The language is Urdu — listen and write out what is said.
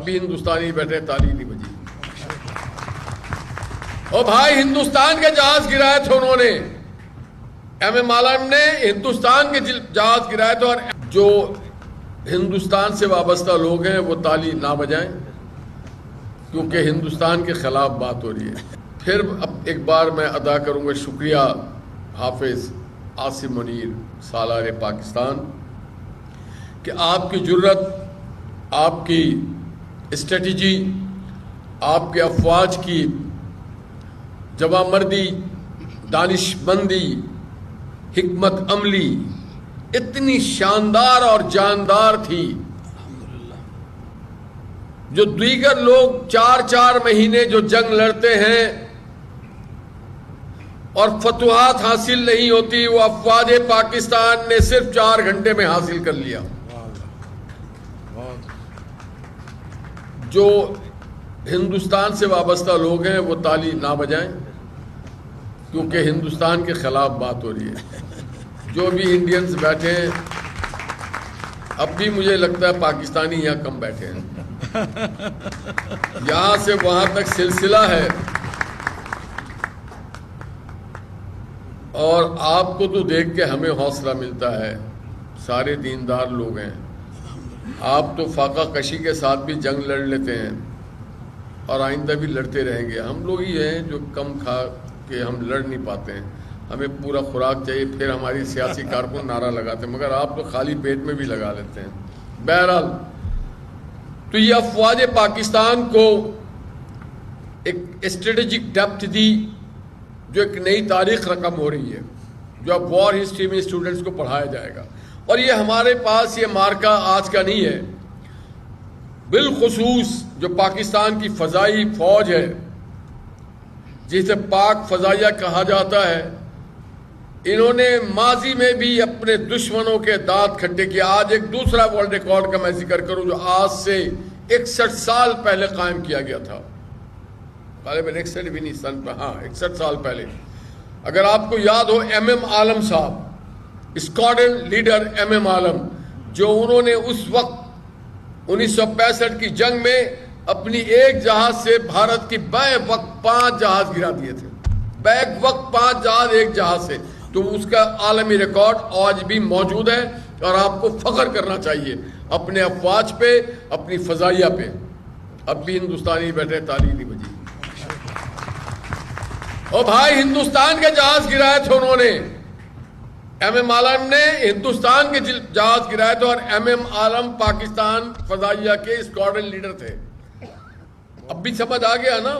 اب بھی ہندوستانی بیٹھے تالی نہیں بجی. اور بھائی ہندوستان کے جہاز گرائے تھے انہوں نے, ایم ایم عالم نے ہندوستان کے جہاز گرائے تھے. اور جو ہندوستان سے وابستہ لوگ ہیں وہ تالی نہ بجائیں, کیونکہ ہندوستان کے خلاف بات ہو رہی ہے. پھر اب ایک بار میں ادا کروں گا شکریہ حافظ عاصم منیر سالار پاکستان کہ آپ کی جرت, آپ کی اسٹریٹجی, آپ کے افواج کی جوان مردی, دانش مندی, حکمت عملی اتنی شاندار اور جاندار تھی جو دیگر لوگ 4 مہینے جو جنگ لڑتے ہیں اور فتوحات حاصل نہیں ہوتی, وہ افواج پاکستان نے صرف 4 گھنٹے میں حاصل کر لیا. جو ہندوستان سے وابستہ لوگ ہیں وہ تالی نہ بجائیں, کیونکہ ہندوستان کے خلاف بات ہو رہی ہے. جو بھی انڈینز بیٹھے ہیں, اب بھی مجھے لگتا ہے پاکستانی یہاں کم بیٹھے ہیں, یہاں سے وہاں تک سلسلہ ہے. اور آپ کو تو دیکھ کے ہمیں حوصلہ ملتا ہے, سارے دیندار لوگ ہیں. آپ تو فاقہ کشی کے ساتھ بھی جنگ لڑ لیتے ہیں اور آئندہ بھی لڑتے رہیں گے. ہم لوگ ہی ہیں جو کم کھا کے ہم لڑ نہیں پاتے ہیں, ہمیں پورا خوراک چاہیے, پھر ہماری سیاسی کارکن نعرہ لگاتے ہیں, مگر آپ تو خالی پیٹ میں بھی لگا لیتے ہیں. بہرحال تو یہ افواج پاکستان کو ایک اسٹریٹجک ڈیپتھ دی جو ایک نئی تاریخ رقم ہو رہی ہے, جو اب وار ہسٹری میں اسٹوڈنٹس کو پڑھایا جائے گا. اور یہ ہمارے پاس یہ مارکہ آج کا نہیں ہے, بالخصوص جو پاکستان کی فضائی فوج ہے جسے پاک فضائیہ کہا جاتا ہے, انہوں نے ماضی میں بھی اپنے دشمنوں کے دانت کھٹے کیا. آج ایک دوسرا ورلڈ ریکارڈ کا میں ذکر کروں جو آج سے 61 سال پہلے قائم کیا گیا تھا. غالباً 61 بھی نہیں, 61 سال پہلے. اگر آپ کو یاد ہو, ایم ایم عالم صاحب, اسکواڈرن لیڈر ایم ایم عالم, جو انہوں نے اس وقت 1965 کی جنگ میں اپنی ایک جہاز سے بھارت کی بیک وقت 5 جہاز گرا دیے تھے, بیک وقت 5 جہاز ایک جہاز سے. تو اس کا عالمی ریکارڈ آج بھی موجود ہے اور آپ کو فخر کرنا چاہیے اپنے افواج پہ, اپنی فضائیہ پہ. اب بھی ہندوستانی بیٹھے تالی نہیں بجی. اور بھائی ہندوستان کے جہاز گرائے تھے انہوں نے, ایم ایم عالم نے ہندوستان کے جہاز گرائے تھے. اور ایم ایم عالم پاکستان فضائیہ کے اسکواڈرن لیڈر تھے. اب بھی سمجھ آ گیا نا.